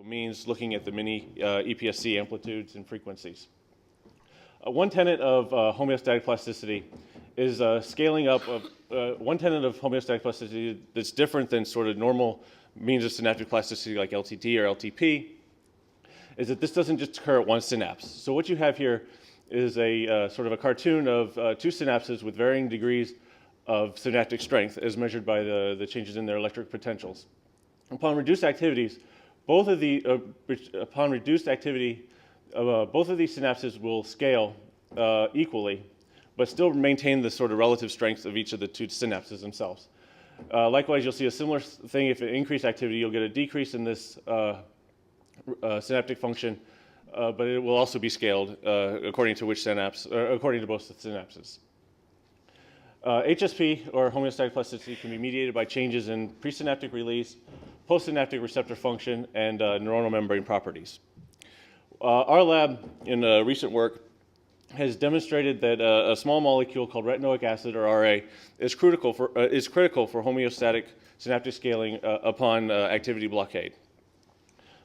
means looking at the many EPSC amplitudes and frequencies. One tenet of homeostatic plasticity is scaling up of one tenet of homeostatic plasticity that's different than sort of normal means of synaptic plasticity like LTD or LTP is that this doesn't just occur at one synapse. So what you have here is a sort of a cartoon of two synapses with varying degrees of synaptic strength as measured by the changes in their electric potentials. Upon reduced activities, both of these synapses will scale equally, but still maintain the sort of relative strength of each of the two synapses themselves. Likewise, you'll see a similar thing. If it increase activity, you'll get a decrease in this synaptic function, but it will also be scaled according to which synapse, according to both the synapses. HSP, or homeostatic plasticity, can be mediated by changes in presynaptic release, postsynaptic receptor function, and neuronal membrane properties. Our lab, in recent work, has demonstrated that a small molecule called retinoic acid, or RA, is critical for homeostatic synaptic scaling upon activity blockade.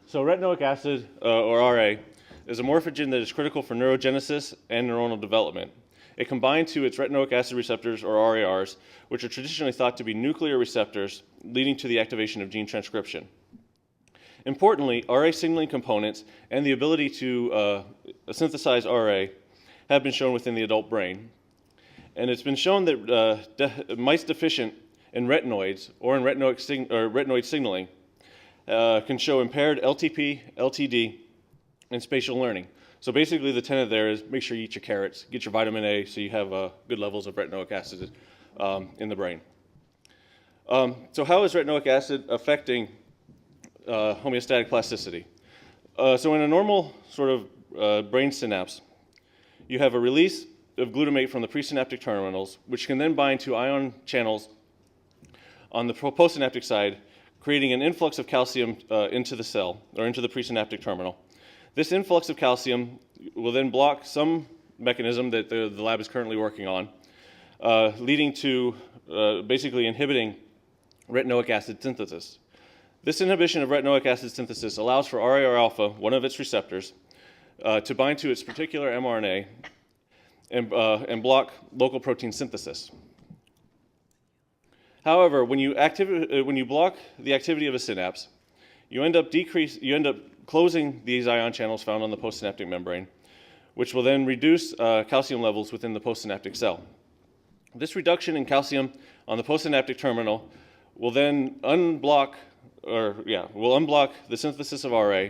So retinoic acid, or RA, is a morphogen that is critical for neurogenesis and neuronal development. It combines to its retinoic acid receptors, or RARs, which are traditionally thought to be nuclear receptors, leading to the activation of gene transcription. Importantly, RA signaling components and the ability to synthesize RA have been shown within the adult brain. And it's been shown that mice deficient in retinoids or in retinoid signaling can show impaired LTP, LTD, and spatial learning. So basically the tenet there is make sure you eat your carrots, get your vitamin A so you have good levels of retinoic acid in the brain. So how is retinoic acid affecting homeostatic plasticity? So in a normal sort of brain synapse, you have a release of glutamate from the presynaptic terminals, which can then bind to ion channels on the postsynaptic side, creating an influx of calcium into the cell, or into the presynaptic terminal. This influx of calcium will then block some mechanism that the lab is currently working on, leading to basically inhibiting retinoic acid synthesis. This inhibition of retinoic acid synthesis allows for RAR alpha, one of its receptors, to bind to its particular mRNA and block local protein synthesis. However, when you block the activity of a synapse, you end up closing these ion channels found on the postsynaptic membrane, which will then reduce calcium levels within the postsynaptic cell. This reduction in calcium on the postsynaptic terminal will then unblock the synthesis of RA,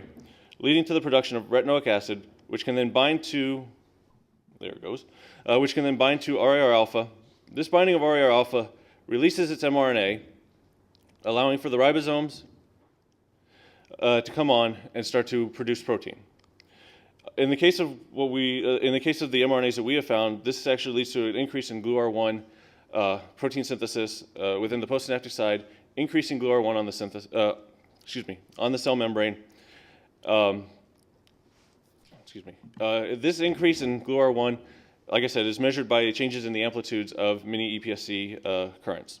leading to the production of retinoic acid, which can then bind to, which can then bind to RAR alpha. This binding of RAR alpha releases its mRNA, allowing for the ribosomes to come on and start to produce protein. In the case of the mRNAs that we have found, this actually leads to an increase in GluR1 protein synthesis within the postsynaptic side, increasing GluR1 on the cell membrane. This increase in GluR1, like I said, is measured by changes in the amplitudes of many EPSC currents.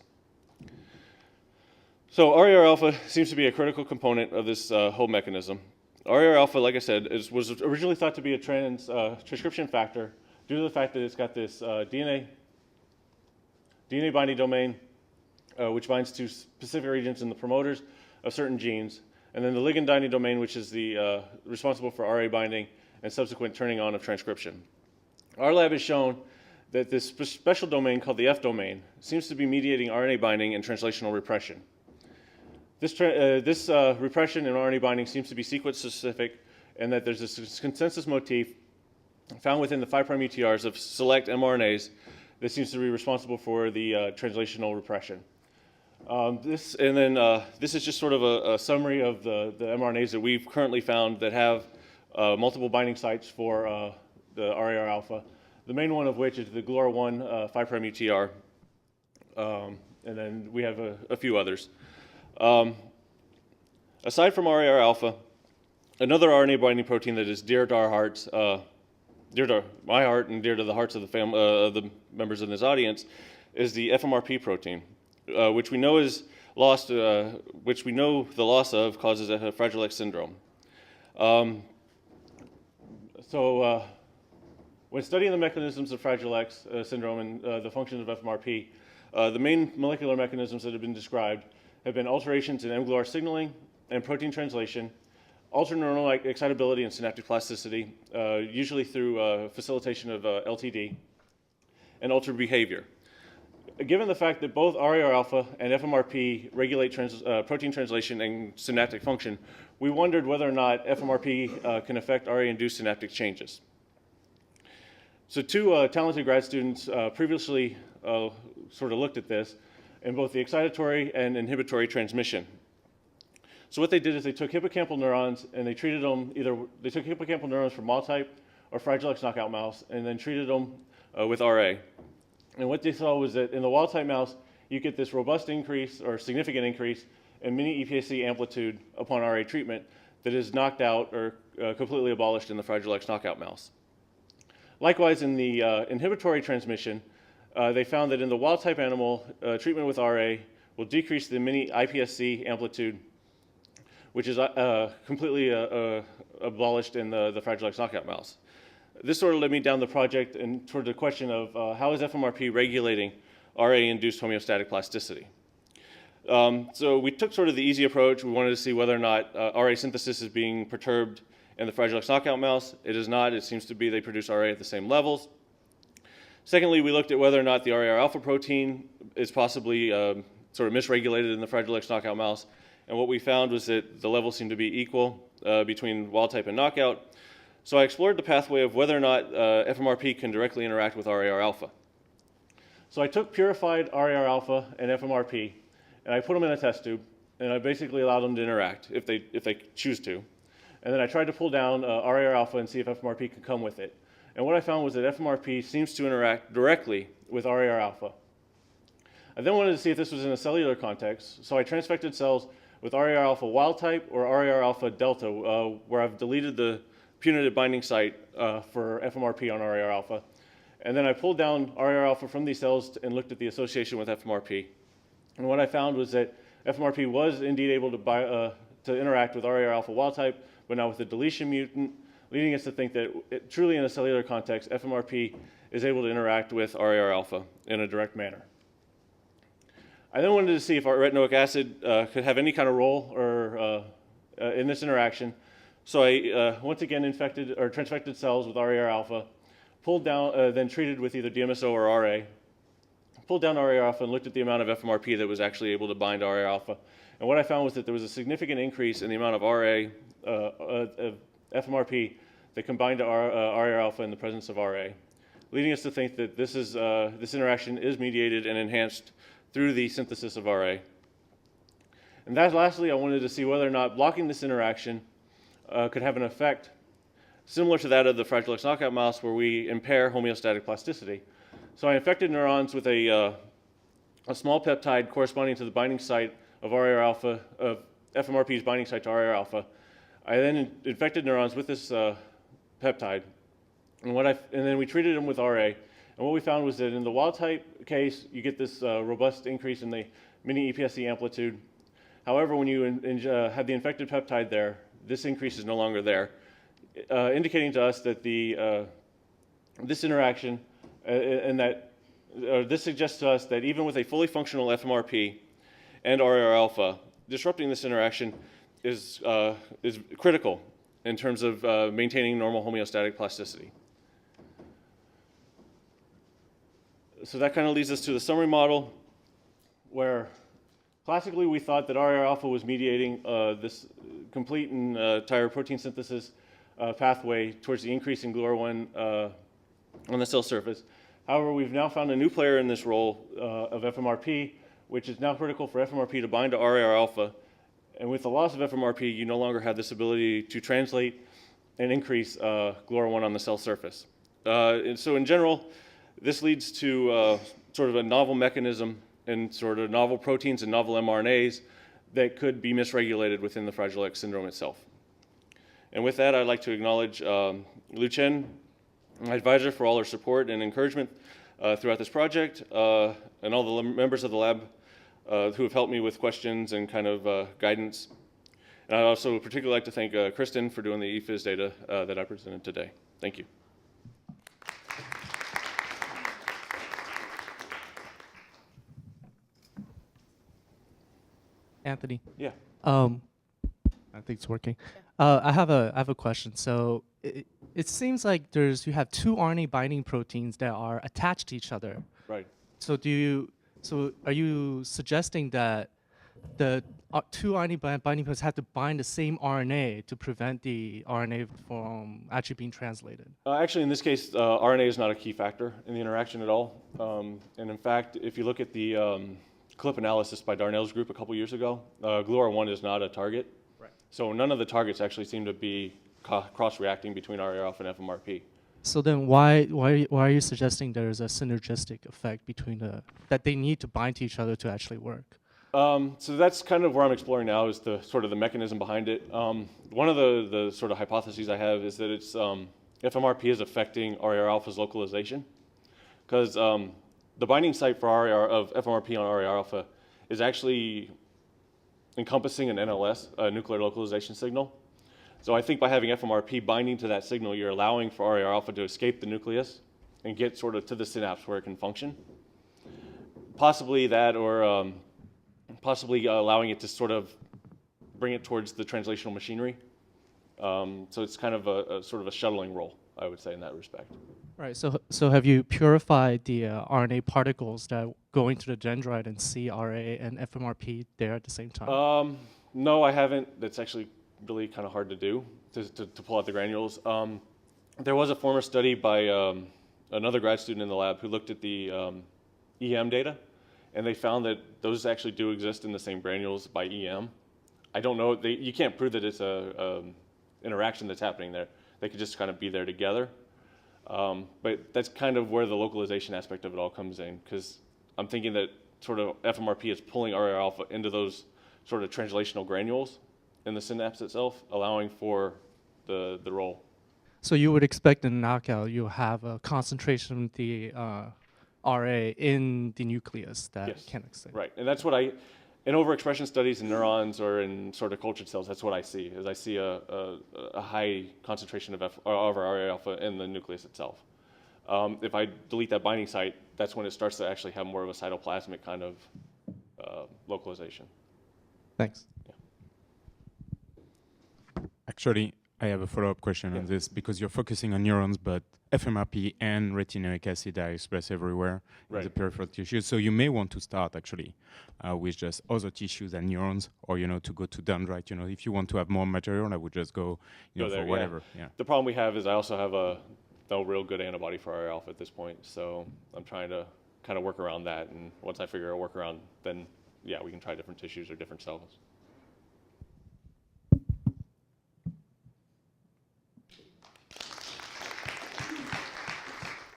So RAR alpha seems to be a critical component of this whole mechanism. RAR alpha, like I said, was originally thought to be a transcription factor due to the fact that it's got this DNA binding domain, which binds to specific regions in the promoters of certain genes, and then the ligand binding domain, which is the responsible for RA binding and subsequent turning on of transcription. Our lab has shown that this special domain called the F domain seems to be mediating RNA binding and translational repression. This repression and RNA binding seems to be sequence specific, and that there's this consensus motif found within the 5' UTRs of select mRNAs that seems to be responsible for the translational repression. This is just sort of a summary of the mRNAs that we've currently found that have multiple binding sites for the RAR alpha. The main one of which is the GluR1 5' UTR, and then we have a few others. Aside from RAR alpha, another RNA binding protein that is dear to our hearts, dear to my heart and dear to the hearts of the members in this audience, is the FMRP protein, which we know the loss of causes a Fragile X syndrome. Um, when studying the mechanisms of Fragile X syndrome and the functions of FMRP, the main molecular mechanisms that have been described have been alterations in mGluR signaling and protein translation, altered neuronal excitability and synaptic plasticity, usually through facilitation of LTD, and altered behavior. Given the fact that both RAR alpha and FMRP regulate protein translation and synaptic function, we wondered whether or not FMRP can affect RA-induced synaptic changes. So two talented grad students previously sort of looked at this in both the excitatory and inhibitory transmission. So what they did is they took hippocampal neurons and they treated them they took hippocampal neurons from wild type or Fragile X knockout mouse and then treated them with RA. And what they saw was that in the wild type mouse, you get this robust increase or significant increase in mini EPSC amplitude upon RA treatment that is knocked out or completely abolished in the Fragile X knockout mouse. Likewise, in the inhibitory transmission, they found that in the wild type animal, treatment with RA will decrease the mini IPSC amplitude, which is completely abolished in the Fragile X knockout mouse. This sort of led me down the project and toward the question of how is FMRP regulating RA-induced homeostatic plasticity. So we took sort of the easy approach. We wanted to see whether or not RA synthesis is being perturbed in the Fragile X knockout mouse. It is not. It seems to be they produce RA at the same levels. Secondly, we looked at whether or not the RAR alpha protein is possibly sort of misregulated in the Fragile X knockout mouse. And what we found was that the levels seemed to be equal between wild type and knockout. So I explored the pathway of whether or not FMRP can directly interact with RAR alpha. So I took purified RAR alpha and FMRP, and I put them in a test tube, and I basically allowed them to interact if they choose to. And then I tried to pull down RAR alpha and see if FMRP could come with it. And what I found was that FMRP seems to interact directly with RAR alpha. I then wanted to see if this was in a cellular context, so I transfected cells with RAR alpha wild type or RAR alpha delta, where I've deleted the punitive binding site for FMRP on RAR alpha. And then I pulled down RAR alpha from these cells and looked at the association with FMRP. And what I found was that FMRP was indeed able to interact with RAR alpha wild type, but now with the deletion mutant, leading us to think that truly in a cellular context, FMRP is able to interact with RAR alpha in a direct manner. I then wanted to see if our retinoic acid could have any kind of role or in this interaction. So I once again transfected cells with RAR alpha, pulled down, then treated with either DMSO or RA, pulled down RAR alpha and looked at the amount of FMRP that was actually able to bind to RAR alpha. And what I found was that there was a significant increase in the amount of of FMRP that combined to RAR alpha in the presence of RA, leading us to think that this interaction is mediated and enhanced through the synthesis of RA. And lastly, I wanted to see whether or not blocking this interaction could have an effect similar to that of the Fragile X knockout mouse, where we impair homeostatic plasticity. So I infected neurons with a small peptide corresponding to the binding site of RAR alpha, of FMRP's binding site to RAR alpha. I then infected neurons with this peptide, and then we treated them with RA. And what we found was that in the wild type case, you get this robust increase in the mini EPSC amplitude. However, when you have the infected peptide there, this increase is no longer there, indicating to us that this interaction this suggests to us that even with a fully functional FMRP and RAR alpha, disrupting this interaction is critical in terms of maintaining normal homeostatic plasticity. So that kind of leads us to the summary model, where classically we thought that RAR alpha was mediating this complete and entire protein synthesis pathway towards the increase in GLUR1 on the cell surface. However, we've now found a new player in this role of FMRP, which is now critical for FMRP to bind to RAR alpha. And with the loss of FMRP, you no longer have this ability to translate and increase GLUR1 on the cell surface. And so in general, this leads to sort of a novel mechanism and sort of novel proteins and novel mRNAs that could be misregulated within the Fragile X syndrome itself. And with that, I'd like to acknowledge Lu Chen, my advisor, for all her support and encouragement throughout this project, and all the members of the lab who have helped me with questions and kind of guidance. And I'd also particularly like to thank Kristen for doing the EFIS data that I presented today. Thank you. Anthony. Yeah. I think it's working. I have a question. So it seems like you have two RNA binding proteins that are attached to each other. Right. So are you suggesting that the two RNA binding proteins have to bind the same RNA to prevent the RNA from actually being translated? Actually, in this case, RNA is not a key factor in the interaction at all. And in fact, if you look at the clip analysis by Darnell's group a couple years ago, GluR1 is not a target. Right. So none of the targets actually seem to be cross-reacting between RAR alpha and FMRP. So then why are you suggesting there is a synergistic effect between that they need to bind to each other to actually work? So that's kind of where I'm exploring now, is the sort of the mechanism behind it. One of the sort of hypotheses I have is that it's FMRP is affecting RAR alpha's localization, because the binding site for RAR of FMRP on RAR alpha is actually encompassing an NLS, a nuclear localization signal. So I think by having FMRP binding to that signal, you're allowing for RAR alpha to escape the nucleus and get sort of to the synapse where it can function. Possibly that, or possibly allowing it to sort of bring it towards the translational machinery. So it's kind of a sort of a shuttling role, I would say, in that respect. Right. So have you purified the RNA particles that go into the dendrite and see RA and FMRP there at the same time? No, I haven't. That's actually really kind of hard to do, to pull out the granules. There was a former study by another grad student in the lab who looked at the EM data, and they found that those actually do exist in the same granules by EM. I don't know, you can't prove that it's a interaction that's happening there. They could just kind of be there together. But that's kind of where the localization aspect of it all comes in, because I'm thinking that sort of FMRP is pulling RAR alpha into those sort of translational granules in the synapse itself, allowing for the role. So you would expect in knockout you'll have a concentration of the RA in the nucleus that Yes. can extend. Right, and that's what in overexpression studies in neurons or in sort of cultured cells, that's what I see, is I see a high concentration of RAR alpha in the nucleus itself. If I delete that binding site, that's when it starts to actually have more of a cytoplasmic kind of localization. Thanks. Actually, I have a follow-up question on this, because you're focusing on neurons, but FMRP and retinoic acid are expressed everywhere in the peripheral tissues. So you may want to start actually with just other tissues than neurons, or to go to dendrite. If you want to have more material, I would just go, Go for there, whatever. Yeah. The problem we have is I also have no real good antibody for RAR alpha at this point. So I'm trying to kind of work around that, and once I figure out a workaround, then yeah, we can try different tissues or different cells.